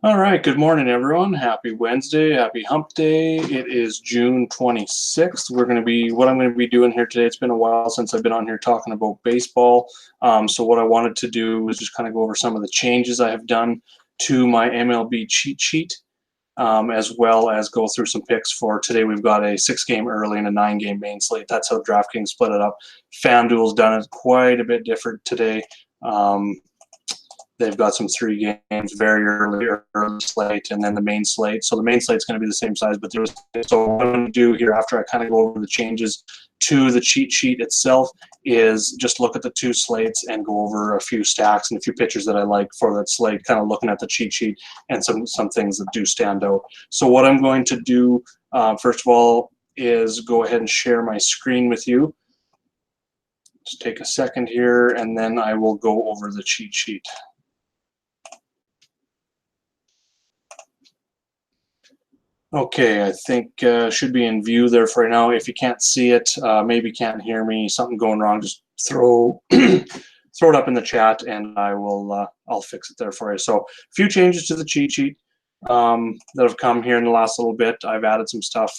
All right, good morning, everyone. Happy Wednesday, happy hump day. It is June 26th. What I'm going to be doing here today, it's been a while since I've been on here talking about baseball. So what I wanted to do was just kind of go over some of the changes I have done to my MLB cheat sheet, as well as go through some picks for today. We've got a 6-game early and a 9-game main slate. That's how DraftKings split it up. FanDuel's done it quite a bit different today. They've got some 3 games very early slate, and then the main slate. So the main slate's going to be the same size, but so what I'm going to do here after I kind of go over the changes to the cheat sheet itself is just look at the 2 slates and go over a few stacks and a few pitchers that I like for that slate, kind of looking at the cheat sheet and some things that do stand out. So what I'm going to do, first of all, is go ahead and share my screen with you. Just take a second here, and then I will go over the cheat sheet. Okay, I think should be in view there for right now. If you can't see it, maybe can't hear me, something going wrong, just throw throw it up in the chat, and I'll fix it there for you. So a few changes to the cheat sheet that have come here in the last little bit. I've added some stuff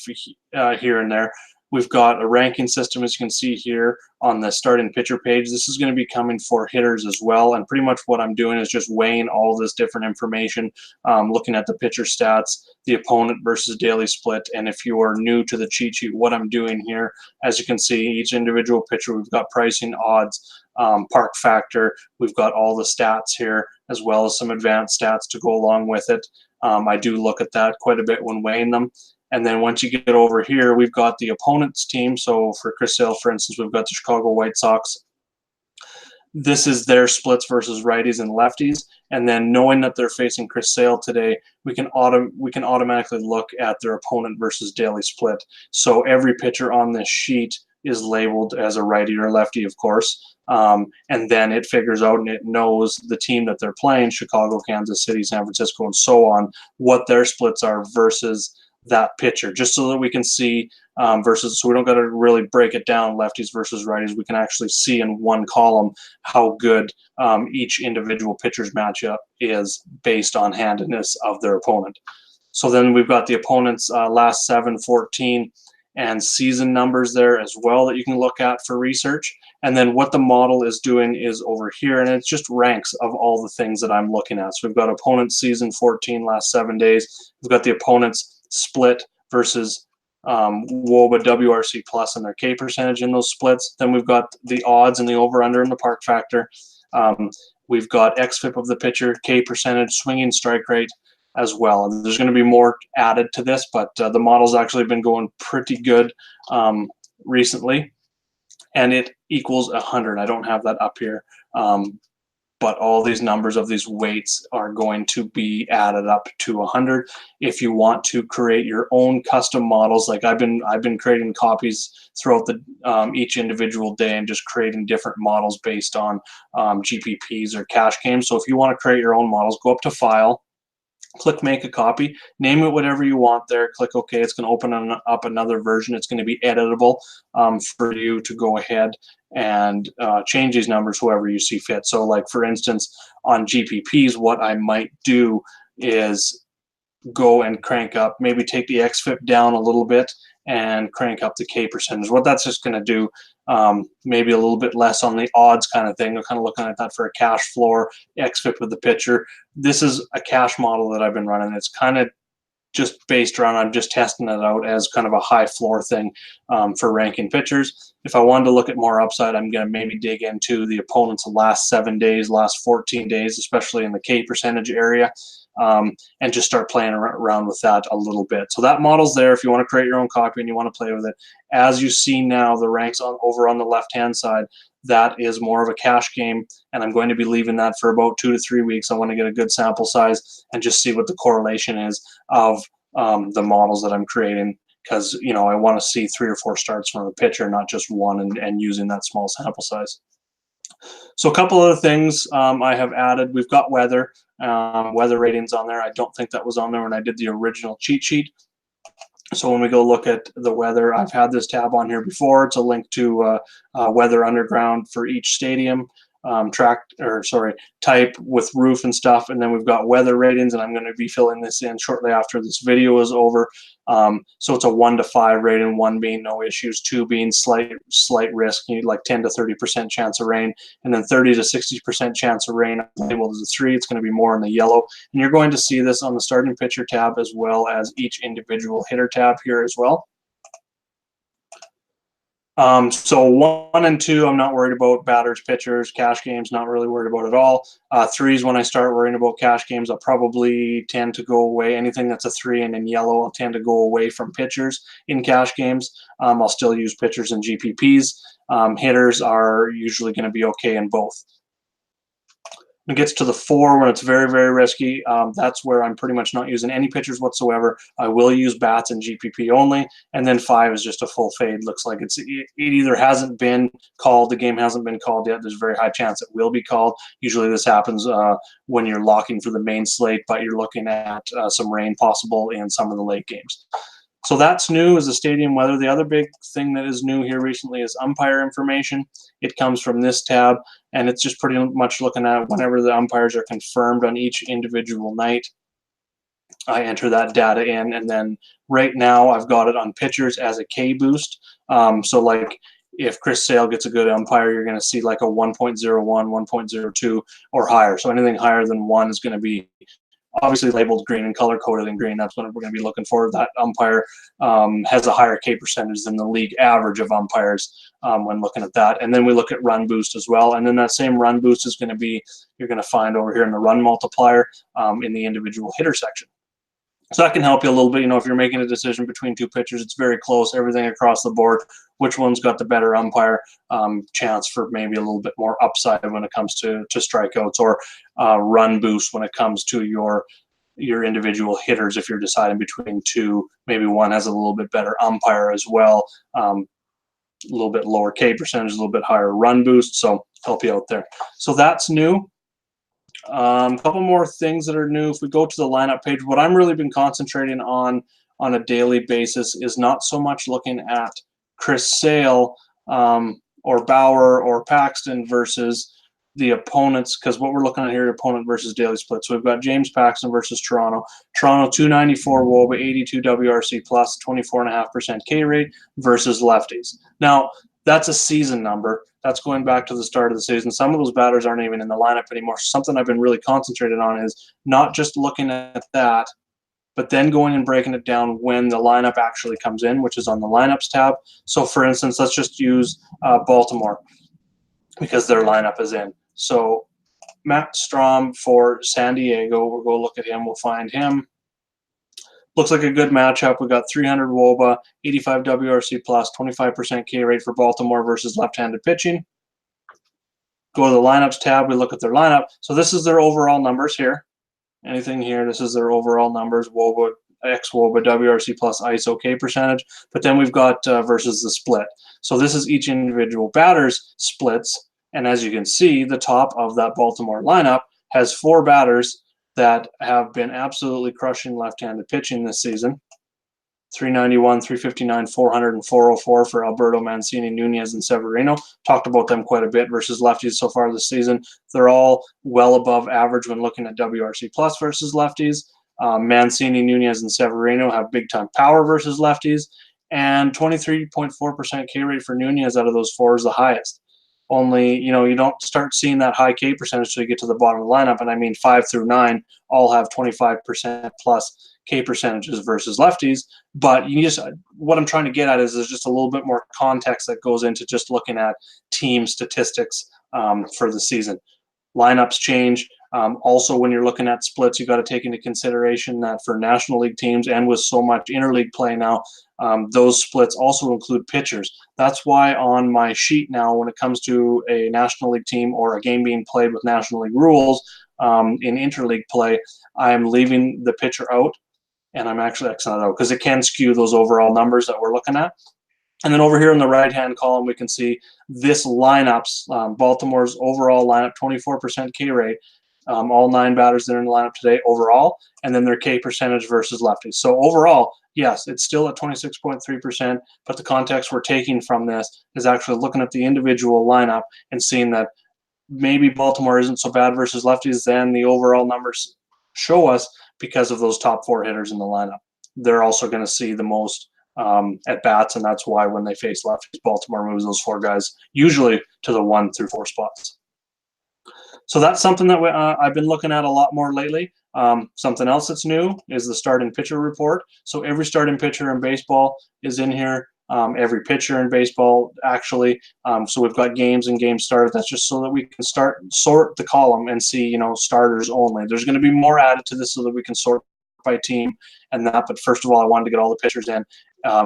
here and there. We've got a ranking system, as you can see here on the starting pitcher page. This is going to be coming for hitters as well, and pretty much what I'm doing is just weighing all this different information, looking at the pitcher stats, the opponent versus daily split, and if you are new to the cheat sheet, what I'm doing here, as you can see, each individual pitcher, we've got pricing, odds, park factor, we've got all the stats here, as well as some advanced stats to go along with it. I do look at that quite a bit when weighing them. And then once you get over here, we've got the opponent's team. So for Chris Sale, for instance, we've got the Chicago White Sox. This is their splits versus righties and lefties. And then knowing that they're facing Chris Sale today, we can automatically look at their opponent versus daily split. So every pitcher on this sheet is labeled as a righty or lefty, of course. And then it figures out and it knows the team that they're playing, Chicago, Kansas City, San Francisco, and so on, what their splits are versus that pitcher, just so that we can see so we don't got to really break it down lefties versus righties. We can actually see in one column how good each individual pitcher's matchup is based on handedness of their opponent. So then we've got the opponent's last 7, 14, and season numbers there as well that you can look at for research. And then what the model is doing is over here, and it's just ranks of all the things that I'm looking at. So we've got opponent's season 14, last 7 days. We've got the opponent's split versus WOBA, WRC plus, and their K percentage in those splits. Then we've got the odds and the over-under and the park factor. We've got XFIP of the pitcher, K percentage, swinging strike rate as well. And there's going to be more added to this, but the model's actually been going pretty good recently, and it equals 100. I don't have that up here. But all these numbers of these weights are going to be added up to 100. If you want to create your own custom models, like I've been creating copies throughout the each individual day and just creating different models based on GPPs or cash games. So if you want to create your own models, go up to File, click Make a Copy, name it whatever you want there, click OK. It's going to open up another version. It's going to be editable for you to go ahead and change these numbers however you see fit. So like for instance, on GPPs, what I might do is go and crank up, maybe take the XFIP down a little bit and crank up the K percentage. What that's just going to do, maybe a little bit less on the odds kind of thing. We're kind of looking at that for a cash floor, XFIP with the pitcher. This is a cash model that I've been running. It's kind of just based around, I'm just testing it out as kind of a high floor thing for ranking pitchers. If I wanted to look at more upside, I'm going to maybe dig into the opponent's last 7 days, last 14 days, especially in the K percentage area, and just start playing around with that a little bit. So that model's there if you want to create your own copy and you want to play with it. As you see now, the ranks over on the left-hand side, that is more of a cash game, and I'm going to be leaving that for about 2 to 3 weeks. I want to get a good sample size and just see what the correlation is of the models that I'm creating, because I want to see 3 or 4 starts from a pitcher, not just one, and using that small sample size. So a couple of things I have added. We've got weather ratings on there. I don't think that was on there when I did the original cheat sheet. So when we go look at the weather, I've had this tab on here before. It's a link to Weather Underground for each stadium. type with roof and stuff, and then we've got weather ratings, and I'm going to be filling this in shortly after this video is over. So it's a 1 to 5 rating, 1 being no issues, 2 being slight risk, you need like 10 to 30% chance of rain, and then 30 to 60% chance of rain labeled as a 3. It's going to be more in the yellow, and you're going to see this on the starting pitcher tab as well as each individual hitter tab here as well. So 1 and 2, I'm not worried about. Batters, pitchers, cash games, not really worried about at all. 3 is when I start worrying about. Cash games, I'll probably tend to go away. Anything that's a 3 and in yellow, I'll tend to go away from pitchers in cash games. I'll still use pitchers and GPPs. Hitters are usually going to be okay in both. When it gets to the 4, when it's very, very risky, that's where I'm pretty much not using any pitchers whatsoever. I will use bats and GPP only. And then 5 is just a full fade. Looks like it either hasn't been called, the game hasn't been called yet. There's a very high chance it will be called. Usually this happens when you're locking for the main slate, but you're looking at some rain possible in some of the late games. So that's new, is the stadium weather. The other big thing that is new here recently is umpire information. It comes from this tab, and it's just pretty much looking at whenever the umpires are confirmed on each individual night. I enter that data in, and then right now I've got it on pitchers as a K boost. So like if Chris Sale gets a good umpire, you're going to see like a 1.01, 1.02 or higher. So anything higher than 1 is going to be obviously labeled green and color coded in green. That's what we're going to be looking for. That umpire has a higher K percentage than the league average of umpires when looking at that. And then we look at run boost as well. And then that same run boost is going to be, you're going to find over here in the run multiplier in the individual hitter section. So that can help you a little bit. You know, if you're making a decision between 2 pitchers, it's very close, everything across the board. Which one's got the better umpire chance for maybe a little bit more upside when it comes to strikeouts, or run boost when it comes to your individual hitters. If you're deciding between 2, maybe one has a little bit better umpire as well, a little bit lower K percentage, a little bit higher run boost. So help you out there. So that's new. A couple more things that are new. If we go to the lineup page, what I'm really been concentrating on a daily basis is not so much looking at Chris Sale or Bauer or Paxton versus the opponents, because what we're looking at here, opponent versus daily split. So we've got James Paxton versus Toronto. Toronto 294 WOBA, 82 WRC plus, 24.5% K rate versus lefties. Now, that's a season number. That's going back to the start of the season. Some of those batters aren't even in the lineup anymore. Something I've been really concentrated on is not just looking at that, but then going and breaking it down when the lineup actually comes in, which is on the lineups tab. So for instance, let's just use Baltimore because their lineup is in. So Matt Strom for San Diego, we'll go look at him, we'll find him. Looks like a good matchup. We've got 300 WOBA, 85 WRC plus, 25% K rate for Baltimore versus left-handed pitching. Go to the lineups tab, we look at their lineup. So this is their overall numbers here. Anything here, this is their overall numbers, WOBA, X-WOBA, WRC plus, ISO, K percentage. But then we've got versus the split. So this is each individual batter's splits. And as you can see, the top of that Baltimore lineup has 4 batters that have been absolutely crushing left-handed pitching this season. 391, 359, 400, and 404 for Alberto, Mancini, Nunez, and Severino. Talked about them quite a bit versus lefties so far this season. They're all well above average when looking at WRC plus versus lefties. Mancini, Nunez, and Severino have big-time power versus lefties. And 23.4% K rate for Nunez out of those 4 is the highest. Only, you know, you don't start seeing that high K percentage until you get to the bottom of the lineup. And I mean, 5 through 9 all have 25% plus K percentages versus lefties. But you just, what I'm trying to get at is there's just a little bit more context that goes into just looking at team statistics for the season. Lineups change. Also, when you're looking at splits, you got to take into consideration that for National League teams and with so much interleague play now, those splits also include pitchers. That's why on my sheet now, when it comes to a National League team or a game being played with National League rules in interleague play, I'm leaving the pitcher out, and I'm actually Xing it out because it can skew those overall numbers that we're looking at. And then over here in the right-hand column, we can see this lineups, Baltimore's overall lineup, 24% K rate. All 9 batters that are in the lineup today overall, and then their K percentage versus lefties. So overall, yes, it's still at 26.3%, but the context we're taking from this is actually looking at the individual lineup and seeing that maybe Baltimore isn't so bad versus lefties, then the overall numbers show us because of those top 4 hitters in the lineup. They're also going to see the most at bats, and that's why when they face lefties, Baltimore moves those 4 guys usually to the 1 through 4 spots. So that's something that I've been looking at a lot more lately. Something else that's new is the starting pitcher report. So every starting pitcher in baseball is in here. Every pitcher in baseball, actually. So we've got games and game started. That's just so that we can sort the column and see, starters only. There's going to be more added to this so that we can sort by team and that. But first of all, I wanted to get all the pitchers in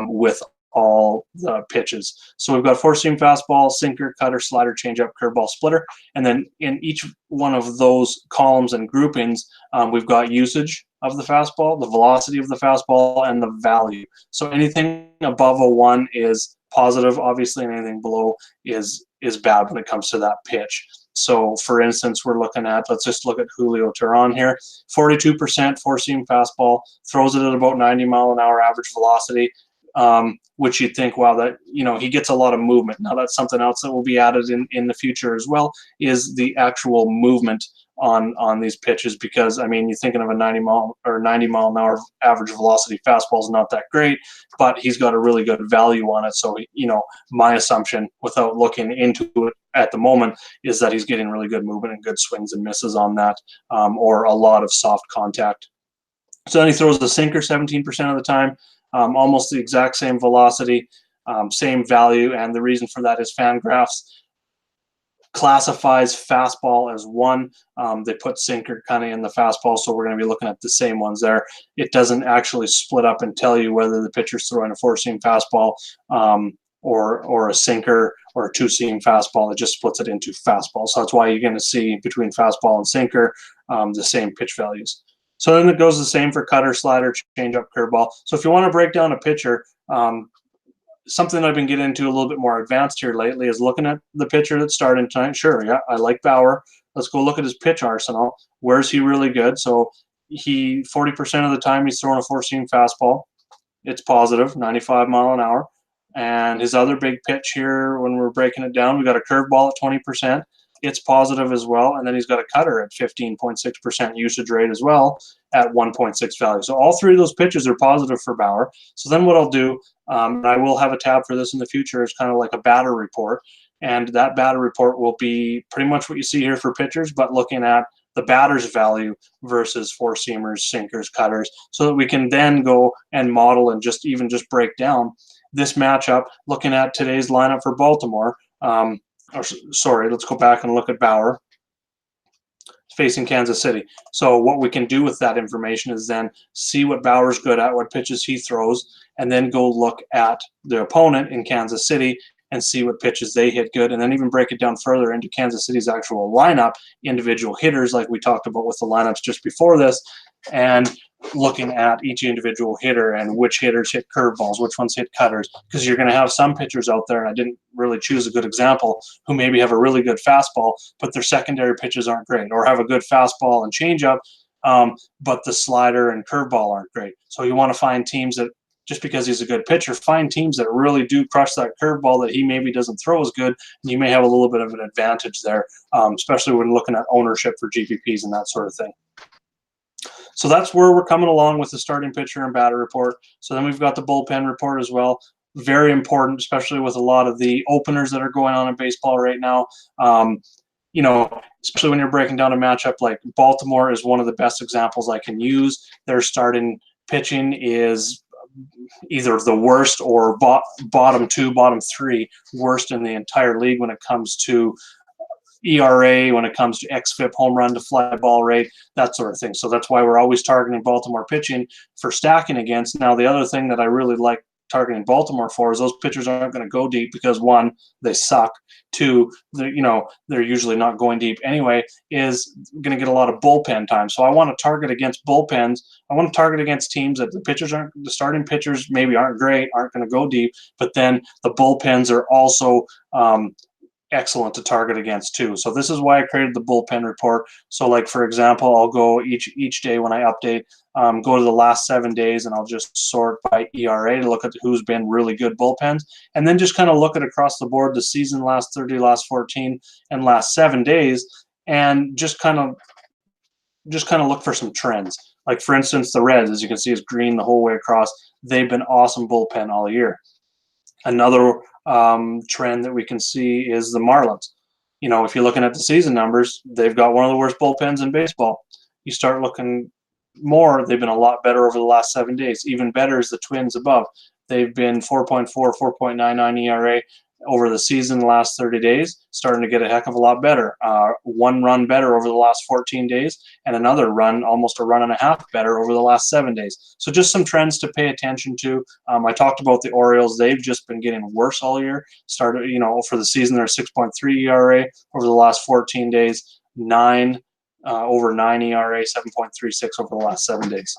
with all the pitches. So we've got 4-seam fastball, sinker, cutter, slider, changeup, curveball, splitter. And then in each one of those columns and groupings, we've got usage of the fastball, the velocity of the fastball, and the value. So anything above a 1 is positive, obviously, and anything below is bad when it comes to that pitch. So, for instance, we're looking at, let's just look at Julio Teheran here, 42% 4-seam fastball, throws it at about 90-mile-an-hour average velocity, which you'd think, wow, that, he gets a lot of movement. Now, that's something else that will be added in the future as well, is the actual movement on these pitches, because you're thinking of a 90-mile-an-hour average velocity fastball is not that great, but he's got a really good value on it. So my assumption, without looking into it at the moment, is that he's getting really good movement and good swings and misses on that, or a lot of soft contact. So then he throws the sinker 17% of the time, almost the exact same velocity, same value, and the reason for that is Fangraphs classifies fastball as 1. They put sinker kind of in the fastball, so we're going to be looking at the same ones there. It doesn't actually split up and tell you whether the pitcher's throwing a 4-seam fastball or a sinker or a 2-seam fastball. It just splits it into fastball. So that's why you're going to see between fastball and sinker the same pitch values. So then it goes the same for cutter, slider, changeup, curveball. So if you want to break down a pitcher, something I've been getting into a little bit more advanced here lately is looking at the pitcher that's starting tonight. Sure, yeah, I like Bauer. Let's go look at his pitch arsenal. Where's he really good? So 40% of the time he's throwing a 4-seam fastball. It's positive, 95 mile an hour. And his other big pitch here, when we're breaking it down, we got a curveball at 20%. It's positive as well. And then he's got a cutter at 15.6% usage rate as well at 1.6 value. So all 3 of those pitches are positive for Bauer. So then what I'll do, and I will have a tab for this in the future, is kind of like a batter report. And that batter report will be pretty much what you see here for pitchers, but looking at the batter's value versus 4-seamers, sinkers, cutters, so that we can then go and model and just break down this matchup, looking at today's lineup for Baltimore. Let's go back and look at Bauer facing Kansas City. So what we can do with that information is then see what Bauer's good at, what pitches he throws, and then go look at the opponent in Kansas City and see what pitches they hit good, and then even break it down further into Kansas City's actual lineup, individual hitters like we talked about with the lineups just before this, and looking at each individual hitter and which hitters hit curveballs, which ones hit cutters, because you're going to have some pitchers out there, and I didn't really choose a good example, who maybe have a really good fastball, but their secondary pitches aren't great, or have a good fastball and changeup, but the slider and curveball aren't great. So you want to find teams that, just because he's a good pitcher, find teams that really do crush that curveball that he maybe doesn't throw as good, and you may have a little bit of an advantage there, especially when looking at ownership for GPPs and that sort of thing. So that's where we're coming along with the starting pitcher and batter report. So then we've got the bullpen report as well. Very important, especially with a lot of the openers that are going on in baseball right now. Especially when you're breaking down a matchup like Baltimore is one of the best examples I can use. Their starting pitching is either the worst or bottom 2, bottom 3 worst in the entire league when it comes to ERA, when it comes to xFIP, home run to fly ball rate, that sort of thing. So that's why we're always targeting Baltimore pitching for stacking against. Now, the other thing that I really like targeting Baltimore for is those pitchers aren't going to go deep because, 1, they suck. 2, they're usually not going deep anyway, is going to get a lot of bullpen time. So I want to target against bullpens. I want to target against teams that the starting pitchers maybe aren't great, aren't going to go deep, but then the bullpens are also excellent to target against too. So this is why I created the bullpen report. So like, for example, I'll go each day when I update, go to the last 7 days, and I'll just sort by ERA to look at who's been really good bullpens, and then just kind of look at across the board the season, last 30, last 14, and last 7 days, and just kind of look for some trends. Like, for instance, the Reds, as you can see, is green the whole way across. They've been awesome bullpen all year. Another trend that we can see is the Marlins. You know, if you're looking at the season numbers, they've got one of the worst bullpens in baseball. You start looking more, they've been a lot better over the last 7 days. Even better is the Twins above. They've been 4.4, 4.99 ERA over the season, the last 30 days, starting to get a heck of a lot better. 1 run better over the last 14 days, and another run, almost a run and a half better over the last 7 days. So just some trends to pay attention to. I talked about the Orioles. They've just been getting worse all year. Started, you know, for the season, they're 6.3 ERA over the last 14 days, over 9 ERA, 7.36 over the last 7 days.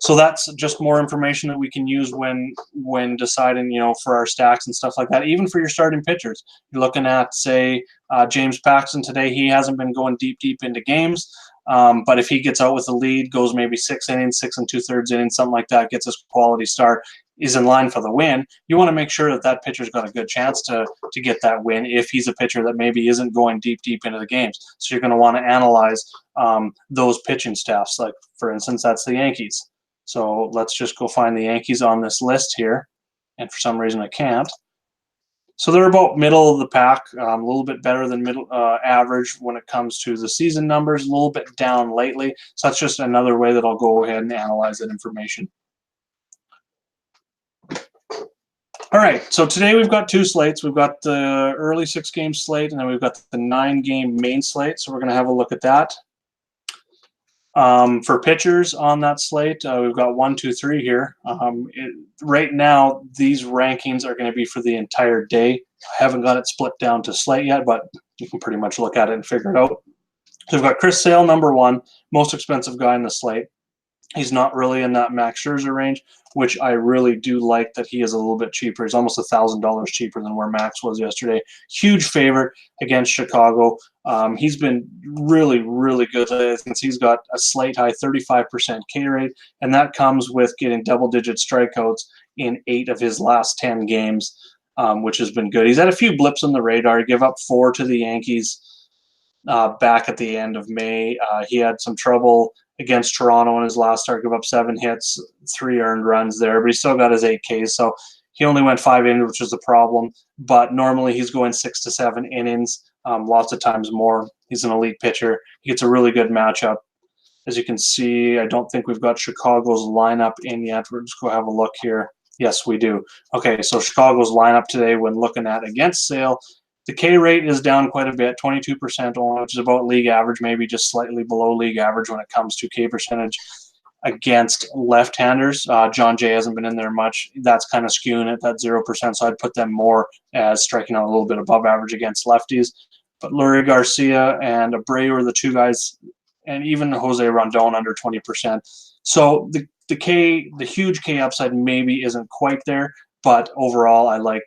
So that's just more information that we can use when deciding, you know, for our stacks and stuff like that. Even for your starting pitchers, you're looking at, say, James Paxton today. He hasn't been going deep into games, but if he gets out with a lead, goes maybe 6 innings, 6 2/3 innings, something like that, gets his quality start, is in line for the win. You want to make sure that that pitcher's got a good chance to get that win if he's a pitcher that maybe isn't going deep into the games. So you're going to want to analyze those pitching staffs. Like, for instance, that's the Yankees. So let's just go find the Yankees on this list here. And for some reason I can't. So they're about middle of the pack, a little bit better than middle average when it comes to the season numbers, a little bit down lately. So that's just another way that I'll go ahead and analyze that information. All right, so today we've got 2 slates. We've got the early 6-game slate, and then we've got the 9-game main slate. So we're going to have a look at that. For pitchers on that slate, we've got 1, 2, 3 here. Right now, these rankings are going to be for the entire day. I haven't got it split down to slate yet, but you can pretty much look at it and figure it out. So we've got Chris Sale, number 1, most expensive guy in the slate. He's not really in that Max Scherzer range, which I really do like that he is a little bit cheaper. He's almost $1,000 cheaper than where Max was yesterday. Huge favorite against Chicago. He's been really good. Since he's got a slate high 35% K rate, and that comes with getting double-digit strikeouts in 8 of his last 10 games, which has been good. He's had a few blips on the radar. He gave up 4 to the Yankees back at the end of May. He had some trouble against Toronto in his last start, gave up 7 hits, 3 earned runs there, but he still got his 8 Ks. So he only went 5 innings, which was the problem. But normally he's going 6 to 7 innings, lots of times more. He's an elite pitcher. He gets a really good matchup. As you can see, I don't think we've got Chicago's lineup in yet. We'll just go have a look here. Yes, we do. Okay, so Chicago's lineup today when looking at against Sale, the K rate is down quite a bit, 22% only, which is about league average, maybe just slightly below league average when it comes to K percentage against left-handers. John Jay hasn't been in there much. That's kind of skewing at that 0%, so I'd put them more as striking out a little bit above average against lefties. But Lurie Garcia and Abreu are the 2 guys, and even Jose Rondon under 20%. So the huge K upside maybe isn't quite there, but overall I like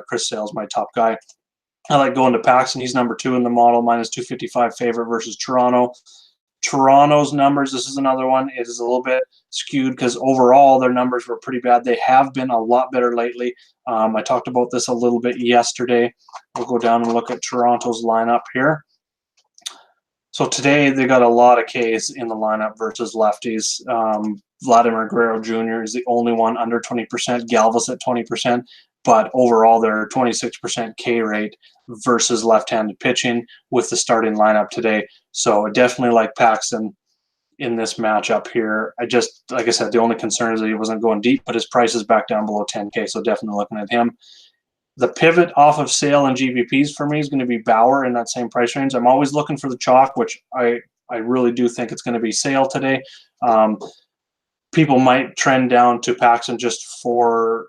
Chris Sale's my top guy. I like going to Paxton. He's number 2 in the model, minus 255 favorite versus Toronto. Toronto's numbers, this is another one. It is a little bit skewed because overall their numbers were pretty bad. They have been a lot better lately. I talked about this a little bit yesterday. We'll go down and look at Toronto's lineup here. So today they got a lot of Ks in the lineup versus lefties. Vladimir Guerrero Jr. is the only one under 20%. Galvis at 20%. But overall, they're 26% K rate versus left-handed pitching with the starting lineup today. So I definitely like Paxton in this matchup here. Like I said, the only concern is that he wasn't going deep, but his price is back down below 10K, so definitely looking at him. The pivot off of Sale and GPPs for me is going to be Bauer in that same price range. I'm always looking for the chalk, which I really do think it's going to be Sale today. People might trend down to Paxton just for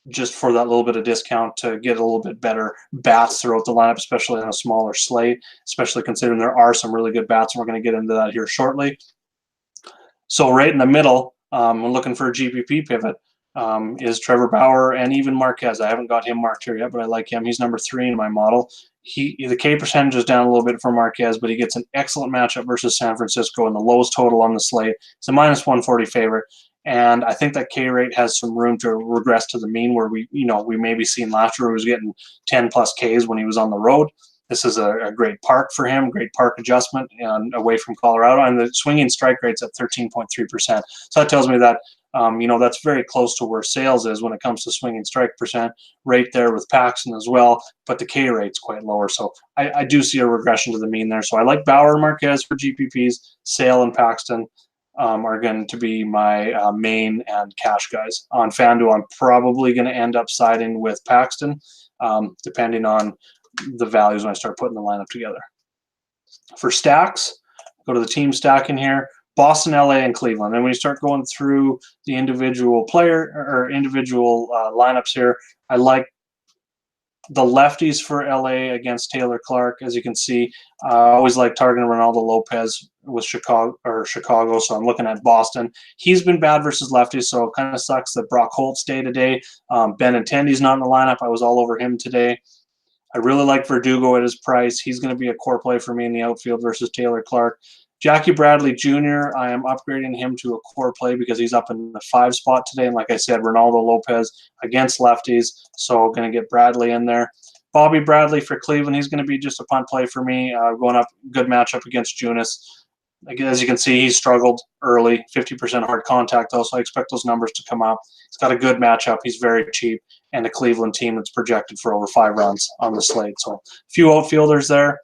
that little bit of discount to get a little bit better bats throughout the lineup, especially on a smaller slate, especially considering there are some really good bats, and we're going to get into that here shortly. So right in the middle, we're looking for a GPP pivot. is Trevor Bauer and even Marquez. I haven't got him marked here yet, but I like him. He's number 3 in my model. The K percentage is down a little bit for Marquez, but he gets an excellent matchup versus San Francisco and the lowest total on the slate. It's a minus 140 favorite. And I think that K rate has some room to regress to the mean where we maybe seen last year he was getting 10 plus Ks when he was on the road. This is a great park for him, great park adjustment and away from Colorado. And the swinging strike rate's at 13.3%. So that tells me that, that's very close to where Sales is when it comes to swinging strike percent, right there with Paxton as well. But the K rate's quite lower. So I do see a regression to the mean there. So I like Bauer and Marquez for GPPs. Sale and Paxton are going to be my main and cash guys. On FanDuel, I'm probably going to end up siding with Paxton, depending on the values when I start putting the lineup together. For stacks, go to the team stack in here. Boston, LA, and Cleveland. And when you start going through the individual player or individual lineups here, I like the lefties for LA against Taylor Clark. As you can see, I always like targeting Ronaldo Lopez with Chicago. So I'm looking at Boston. He's been bad versus lefties, so it kind of sucks that Brock Holt's day-to-day. Benintendi's not in the lineup. I was all over him today. I really like Verdugo at his price. He's going to be a core play for me in the outfield versus Taylor Clark. Jackie Bradley Jr., I am upgrading him to a core play because he's up in the 5 spot today. And like I said, Ronaldo Lopez against lefties, so going to get Bradley in there. Bobby Bradley for Cleveland, he's going to be just a punt play for me, going up, good matchup against Junis. Again, as you can see, he struggled early, 50% hard contact though, so I expect those numbers to come up. He's got a good matchup. He's very cheap, and a Cleveland team that's projected for over 5 runs on the slate. So a few outfielders there.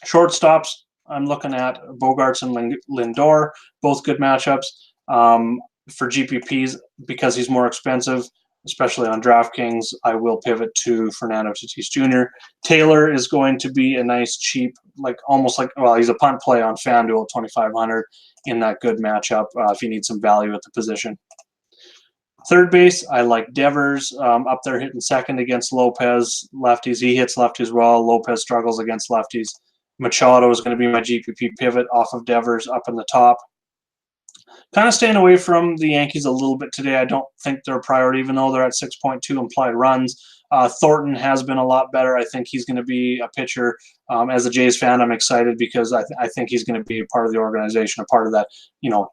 Shortstops, I'm looking at Bogarts and Lindor, both good matchups. For GPPs, because he's more expensive, especially on DraftKings, I will pivot to Fernando Tatis Jr. Taylor is going to be a nice, cheap, he's a punt play on FanDuel at 2,500 in that good matchup if you need some value at the position. Third base, I like Devers up there hitting second against Lopez. Lefties, he hits lefties well. Lopez struggles against lefties. Machado is going to be my GPP pivot off of Devers up in the top. Kind of staying away from the Yankees a little bit today. I don't think they're a priority, even though they're at 6.2 implied runs. Thornton has been a lot better. I think he's going to be a pitcher. As a Jays fan, I'm excited because I think he's going to be a part of the organization, a part of that,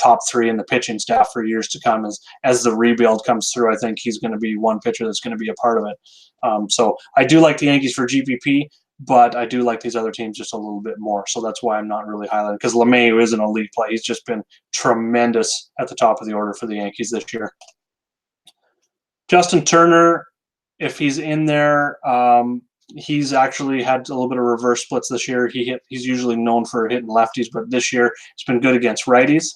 top 3 in the pitching staff for years to come. As the rebuild comes through, I think he's going to be one pitcher that's going to be a part of it. So I do like the Yankees for GPP, but I do like these other teams just a little bit more. So that's why I'm not really highlighting, because LeMahieu is an elite play. He's just been tremendous at the top of the order for the Yankees this year. Justin Turner, if he's in there, he's actually had a little bit of reverse splits this year. He's usually known for hitting lefties, but this year it's been good against righties.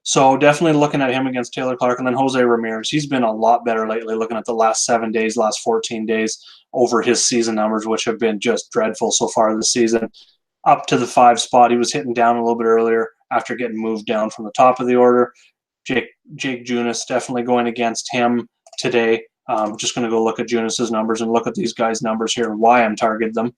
So definitely looking at him against Taylor Clark. And then Jose Ramirez, he's been a lot better lately, looking at the last 7 days, last 14 days over his season numbers, which have been just dreadful so far this season. Up to the 5 spot, he was hitting down a little bit earlier after getting moved down from the top of the order. Jake Junis, definitely going against him today. Just going to go look at Junis's numbers and look at these guys' numbers here and why I'm targeting them.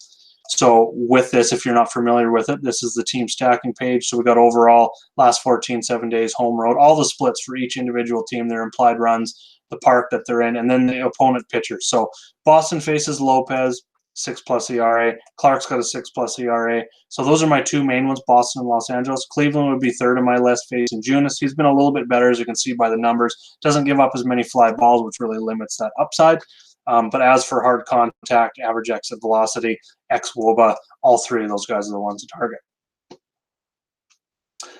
So with this, if you're not familiar with it, this is the team stacking page. So we got overall last 7 days, home road, all the splits for each individual team, their implied runs, the park that they're in, and then the opponent pitchers. So Boston faces Lopez, 6+ ERA. Clark's got a 6+ ERA. So those are my 2 main ones, Boston and Los Angeles. Cleveland would be third on my list, facing Junis. He's been a little bit better, as you can see by the numbers. Doesn't give up as many fly balls, which really limits that upside. But as for hard contact, average exit velocity, xWOBA, all 3 of those guys are the ones to target.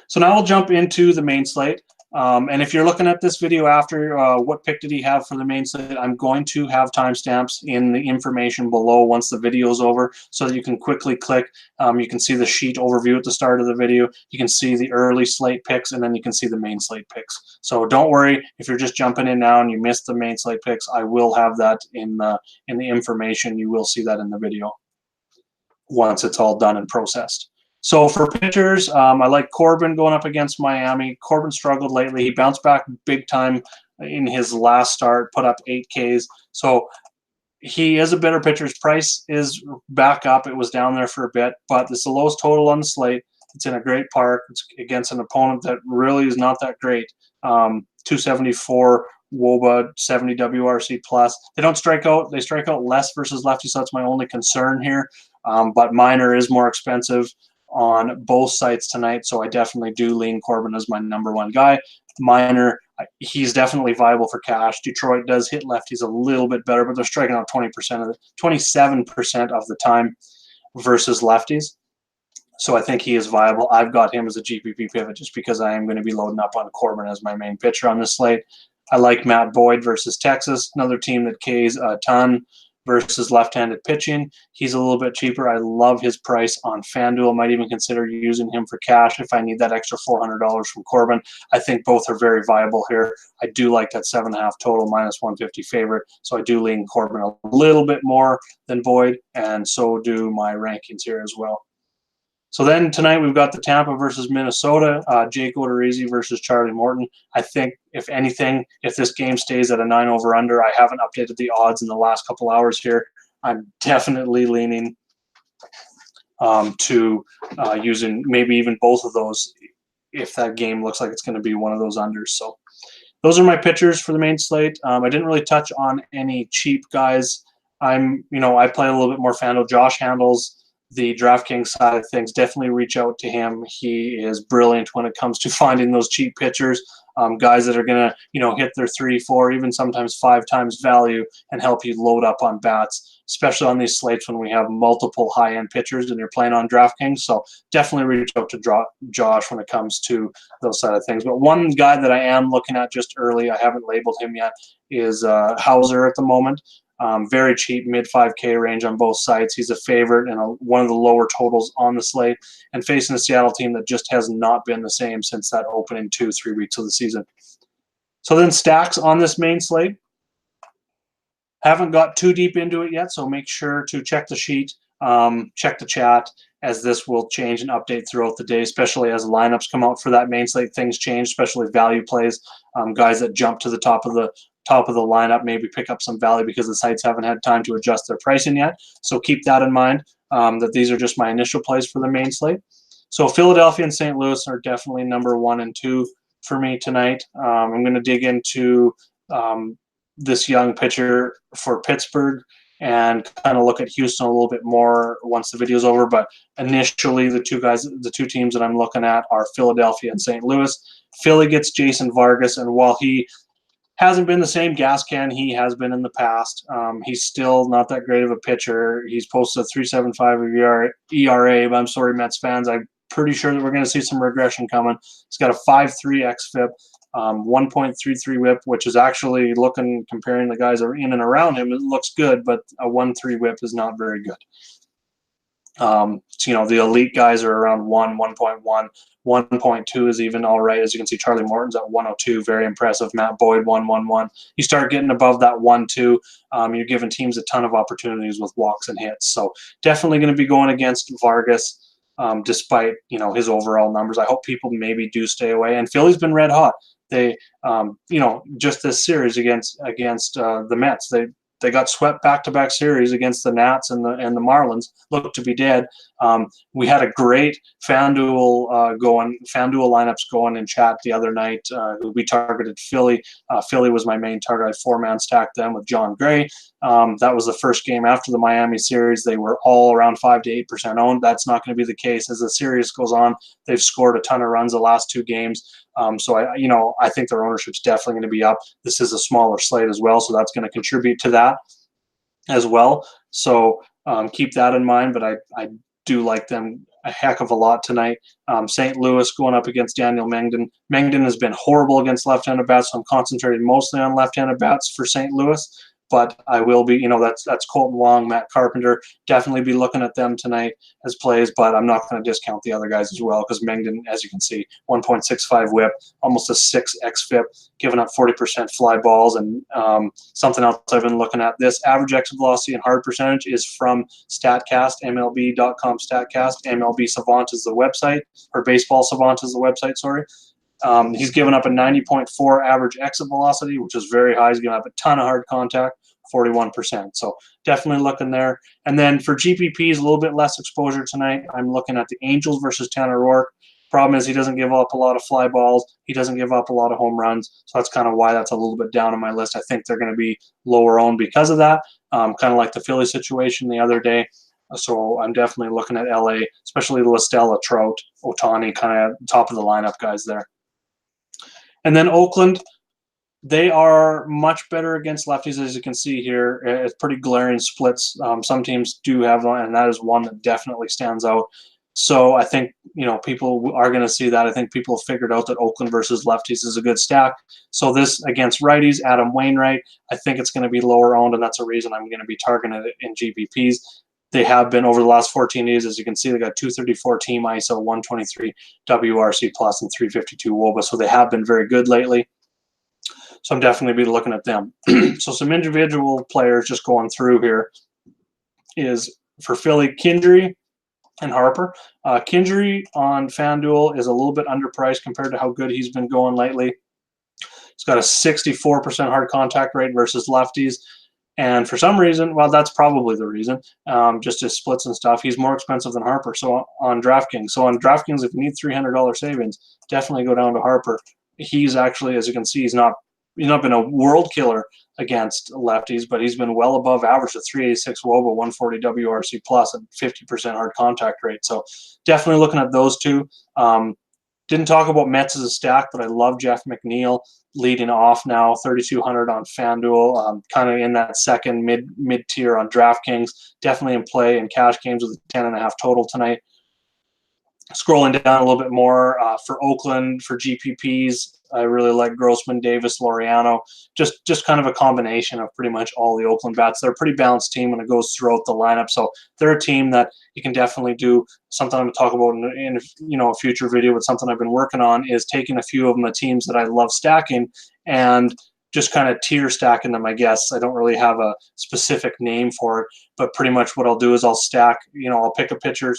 So now we'll jump into the main slate. And if you're looking at this video after, what pick did he have for the main slate, I'm going to have timestamps in the information below once the video is over so that you can quickly click. You can see the sheet overview at the start of the video. You can see the early slate picks, and then you can see the main slate picks. So don't worry if you're just jumping in now and you missed the main slate picks. I will have that in the information. You will see that in the video once it's all done and processed. So for pitchers, I like Corbin going up against Miami. Corbin struggled lately. He bounced back big time in his last start, put up 8 Ks. So he is a better pitcher. His price is back up. It was down there for a bit, but it's the lowest total on the slate. It's in a great park. It's against an opponent that really is not that great. 274 WOBA 70 WRC plus. They don't strike out. They strike out less versus lefties, so that's my only concern here. But Minor is more expensive on both sites tonight, so I definitely do lean Corbin as my #1 guy. Minor, he's definitely viable for cash. Detroit does hit lefties a little bit better, but they're striking out 27% of the time versus lefties. So I think he is viable. I've got him as a GPP pivot just because I am going to be loading up on Corbin as my main pitcher on this slate. I like Matt Boyd versus Texas, another team that Ks a ton versus left-handed pitching. He's a little bit cheaper. I love his price on FanDuel. Might even consider using him for cash if I need that extra $400 from Corbin. I think both are very viable here. I do like that 7.5 total -150 favorite, so I do lean Corbin a little bit more than Boyd, and so do my rankings here as well. So then tonight we've got the Tampa versus Minnesota, Jake Odorizzi versus Charlie Morton. I think, if anything, if this game stays at a 9 over/under, I haven't updated the odds in the last couple hours here. I'm definitely leaning to using maybe even both of those if that game looks like it's going to be one of those unders. So those are my pitchers for the main slate. I didn't really touch on any cheap guys. I play a little bit more FanDuel. Josh handles the DraftKings side of things. Definitely reach out to him. He is brilliant when it comes to finding those cheap pitchers, guys that are going to, hit their 3, 4, even sometimes 5 times value and help you load up on bats, especially on these slates when we have multiple high-end pitchers and you're playing on DraftKings. So definitely reach out to Josh when it comes to those side of things. But one guy that I am looking at just early, I haven't labeled him yet, is Hauser at the moment. Very cheap, mid-5K range on both sides. He's a favorite and one of the lower totals on the slate, and facing a Seattle team that just has not been the same since that opening 2-3 weeks of the season. So then stacks on this main slate. Haven't got too deep into it yet, so make sure to check the sheet, check the chat, as this will change and update throughout the day, especially as lineups come out for that main slate. Things change, especially value plays. Guys that jump to the top of the lineup maybe pick up some value because the sites haven't had time to adjust their pricing yet. So keep that in mind, that these are just my initial plays for the main slate. So Philadelphia and St. Louis are definitely #1 and 2 for me tonight. I'm going to dig into this young pitcher for Pittsburgh and kind of look at Houston a little bit more once the video's over. But initially, the two teams that I'm looking at are Philadelphia and St. Louis. Philly gets Jason Vargas, and while he hasn't been the same gas can he has been in the past, he's still not that great of a pitcher. He's posted a 3.75 ERA, but I'm sorry, Mets fans, I'm pretty sure that we're going to see some regression coming. He's got a 5.3 xFIP, 1.33 whip, which is actually comparing the guys that are in and around him, it looks good, but a 1.3 whip is not very good. The elite guys are around 1.1, 1.2 is even all right. As you can see, Charlie Morton's at 102, very impressive. Matt Boyd, 1.11. You start getting above that 1.2, you're giving teams a ton of opportunities with walks and hits. So definitely going to be going against Vargas, despite his overall numbers. I hope people maybe do stay away. And Philly's been red hot. They, just this series against the Mets, they got swept back-to-back series against the Nats and the Marlins. Looked to be dead. We had a great FanDuel lineups going in chat the other night. We targeted Philly. Philly was my main target. I 4-man stacked them with John Gray. That was the first game after the Miami series. They were all around 5 to 8% owned. That's not going to be the case as the series goes on. They've scored a ton of runs the last 2 games. So I think their ownership's definitely going to be up. This is a smaller slate as well, so that's going to contribute to that as well. So keep that in mind. But I do like them a heck of a lot tonight. St. Louis going up against Daniel Mengden. Mengden has been horrible against left-handed bats, so I'm concentrating mostly on left-handed bats for St. Louis. But I will be, that's Colton Wong, Matt Carpenter. Definitely be looking at them tonight as plays, but I'm not going to discount the other guys as well because Mengden, as you can see, 1.65 whip, almost a 6 xFIP, giving up 40% fly balls. And something else I've been looking at, this average exit velocity and hard percentage is from StatCast, MLB.com StatCast. MLB Savant is the website, or Baseball Savant is the website, sorry. He's given up a 90.4 average exit velocity, which is very high. He's given up a ton of hard contact, 41%. So definitely looking there. And then for GPPs, a little bit less exposure tonight. I'm looking at the Angels versus Tanner Roark. Problem is he doesn't give up a lot of fly balls. He doesn't give up a lot of home runs. So that's kind of why that's a little bit down on my list. I think they're going to be lower owned because of that, kind of like the Philly situation the other day. So I'm definitely looking at LA, especially La Stella, Trout, Ohtani, kind of top of the lineup guys there. And then Oakland, they are much better against lefties, as you can see here. It's pretty glaring splits. Some teams do have one, and that is one that definitely stands out. So I think, people are going to see that. I think people have figured out that Oakland versus lefties is a good stack. So this against righties, Adam Wainwright, I think it's going to be lower owned, and that's a reason I'm going to be targeting it in GPPs. They have been over the last 14 days, as you can see, they got 234 team ISO, 123 WRC plus, and 352 WOBA. So they have been very good lately. So I'm definitely be looking at them. So some individual players just going through here is for Philly, Kingery and Harper. Kingery on FanDuel is a little bit underpriced compared to how good he's been going lately. He's got a 64% hard contact rate versus lefties. And for some reason, well, that's probably the reason, just his splits and stuff, he's more expensive than Harper. So on DraftKings, if you need $300 savings, definitely go down to Harper. He's actually, as you can see, he's not been a world killer against lefties, but he's been well above average at 386 WOBA, 140 WRC plus, and 50% hard contact rate. So definitely looking at those two. Didn't talk about Mets as a stack, but I love Jeff McNeil leading off now, 3,200 on FanDuel, kind of in that second mid tier on DraftKings. Definitely in play in cash games with a 10.5 total tonight. Scrolling down a little bit more for Oakland, for GPPs, I really like Grossman, Davis, Laureano. Just kind of a combination of pretty much all the Oakland bats. They're a pretty balanced team when it goes throughout the lineup. So they're a team that you can definitely do. Something I'm going to talk about in a future video, but something I've been working on is taking a few of them, the teams that I love stacking, and just kind of tier stacking them, I guess. I don't really have a specific name for it, but pretty much what I'll do is I'll stack, I'll pick a pitcher.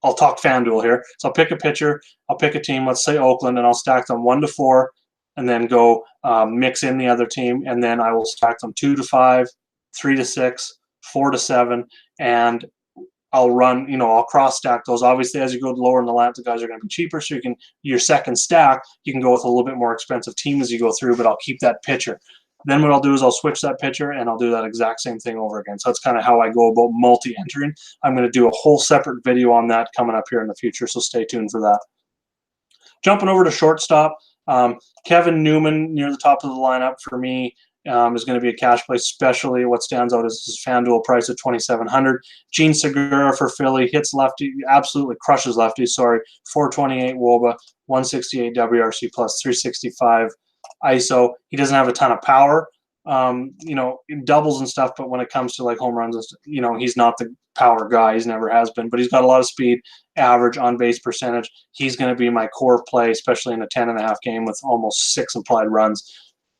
I'll talk FanDuel here. So I'll pick a pitcher, I'll pick a team, let's say Oakland, and I'll stack them 1 to 4, and then go mix in the other team, and then I will stack them 2 to 5, 3 to 6, 4 to 7, and I'll run, I'll cross stack those. Obviously, as you go lower in the lineup, the guys are going to be cheaper, so your second stack, you can go with a little bit more expensive team as you go through, but I'll keep that pitcher. Then what I'll do is I'll switch that pitcher, and I'll do that exact same thing over again. So that's kind of how I go about multi-entering. I'm going to do a whole separate video on that coming up here in the future, so stay tuned for that. Jumping over to shortstop, Kevin Newman near the top of the lineup for me is going to be a cash play, especially what stands out is his FanDuel price at $2,700. Gene Segura for Philly hits lefty, absolutely crushes lefty, 428 WOBA, 168 WRC plus, 365 ISO. He doesn't have a ton of power, in doubles and stuff, but when it comes to like home runs, he's not the power guy. He's never has been, but he's got a lot of speed, average on base percentage. He's going to be my core play, especially in a 10.5 game with almost 6 implied runs.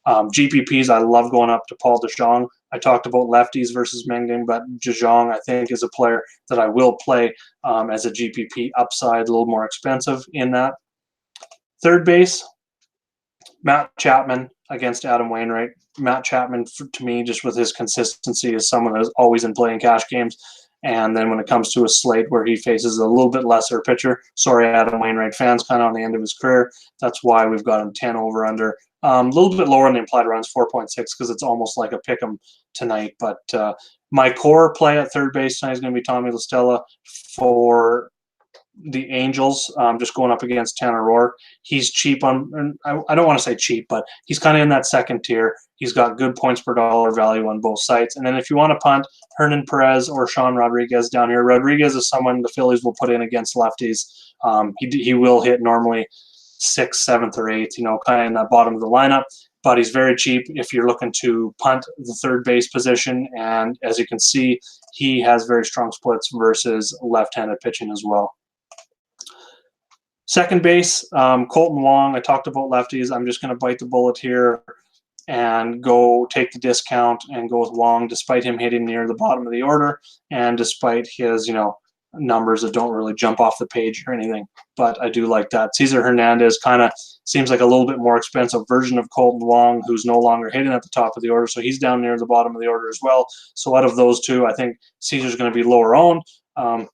GPPs, I love going up to Paul DeJong. I talked about lefties versus Menging, but DeJong I think is a player that I will play as a GPP upside, a little more expensive in that. Third base, Matt Chapman against Adam Wainwright. Matt Chapman, to me, just with his consistency, is someone that's always in playing cash games. And then when it comes to a slate where he faces a little bit lesser pitcher, sorry, Adam Wainwright fans, kind of on the end of his career. That's why we've got him 10 over under. A little bit lower on the implied runs, 4.6, because it's almost like a pick 'em tonight. But my core play at third base tonight is going to be Tommy La Stella for the Angels, just going up against Tanner Roark. He's cheap on, I don't want to say cheap, but he's kind of in that second tier. He's got good points per dollar value on both sites. And then if you want to punt, Hernan Perez or Sean Rodriguez down here. Rodriguez is someone the Phillies will put in against lefties. He will hit normally 6th, 7th, or 8th, kind of in that bottom of the lineup. But he's very cheap if you're looking to punt the third base position. And as you can see, he has very strong splits versus left-handed pitching as well. Second base, Colton Wong. I talked about lefties. I'm just going to bite the bullet here and go take the discount and go with Wong, despite him hitting near the bottom of the order and despite his, numbers that don't really jump off the page or anything. But I do like that. Cesar Hernandez kind of seems like a little bit more expensive version of Colton Wong, who's no longer hitting at the top of the order. So he's down near the bottom of the order as well. So out of those two, I think Cesar's going to be lower owned.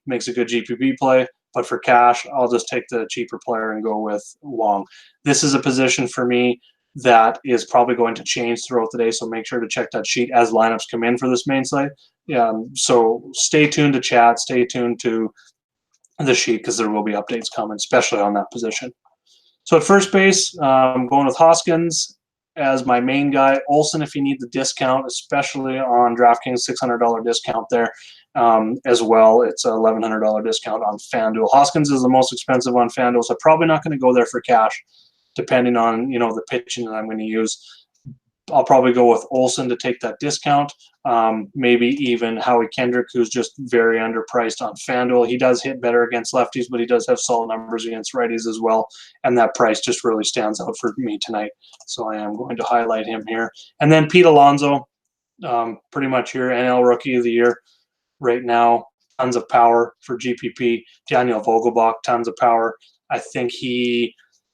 Makes a good GPP play. but for cash, I'll just take the cheaper player and go with Wong. This is a position for me that is probably going to change throughout the day, so make sure to check that sheet as lineups come in for this main slate. So stay tuned to chat, stay tuned to the sheet, because there will be updates coming, especially on that position. So at first base, I'm going with Hoskins as my main guy. Olsen, if you need the discount, especially on DraftKings, $600 discount there. As well, it's a $1,100 discount on FanDuel. Hoskins is the most expensive on FanDuel, so probably not going to go there for cash, depending on the pitching that I'm going to use. I'll probably go with Olsen to take that discount. Maybe even Howie Kendrick, who's just very underpriced on FanDuel. He does hit better against lefties, but he does have solid numbers against righties as well. And that price just really stands out for me tonight. So I am going to highlight him here. And then Pete Alonso, pretty much here, NL Rookie of the Year right now. Tons of power for GPP. Daniel Vogelbach, tons of power. I think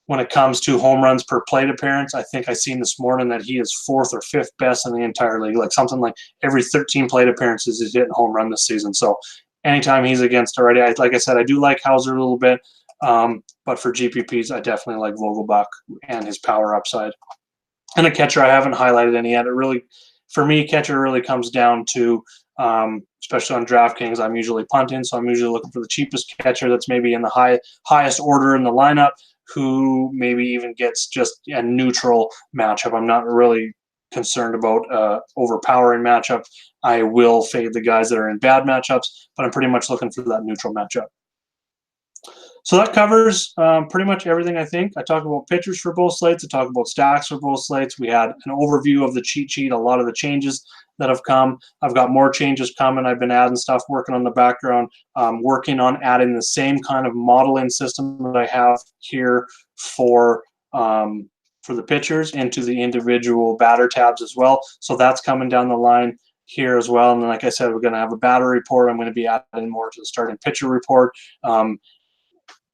when it comes to home runs per plate appearance, I think I seen this morning that he is 4th or 5th best in the entire league. Like something like every 13 plate appearances he's hitting home run this season. So anytime he's against already, like I said, I do like Hauser a little bit, but for GPPs, I definitely like Vogelbach and his power upside. And a catcher, I haven't highlighted any yet. It really, for me, catcher really comes down to, especially on DraftKings, I'm usually punting, so I'm usually looking for the cheapest catcher that's maybe in the highest order in the lineup, who maybe even gets just a neutral matchup. I'm not really concerned about overpowering matchup. I will fade the guys that are in bad matchups, but I'm pretty much looking for that neutral matchup. So that covers pretty much everything, I think. I talked about pitchers for both slates. I talked about stacks for both slates. We had an overview of the cheat sheet, a lot of the changes that have come. I've got more changes coming. I've been adding stuff, working on the background, working on adding the same kind of modeling system that I have here for the pitchers into the individual batter tabs as well. So that's coming down the line here as well. And then, like I said, we're going to have a batter report. I'm going to be adding more to the starting pitcher report.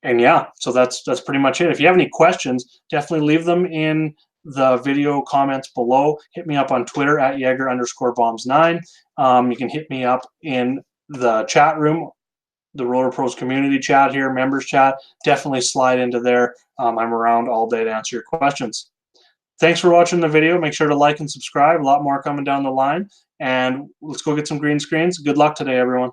And yeah, so that's pretty much it. If you have any questions, definitely leave them in the video comments below. Hit me up on Twitter at Jaeger_bombs9. You can hit me up in the chat room, the Roller Pros community chat here, members chat. Definitely slide into there. I'm around all day to answer your questions. Thanks for watching the video. Make sure to like and subscribe. A lot more coming down the line. And let's go get some green screens. Good luck today, everyone.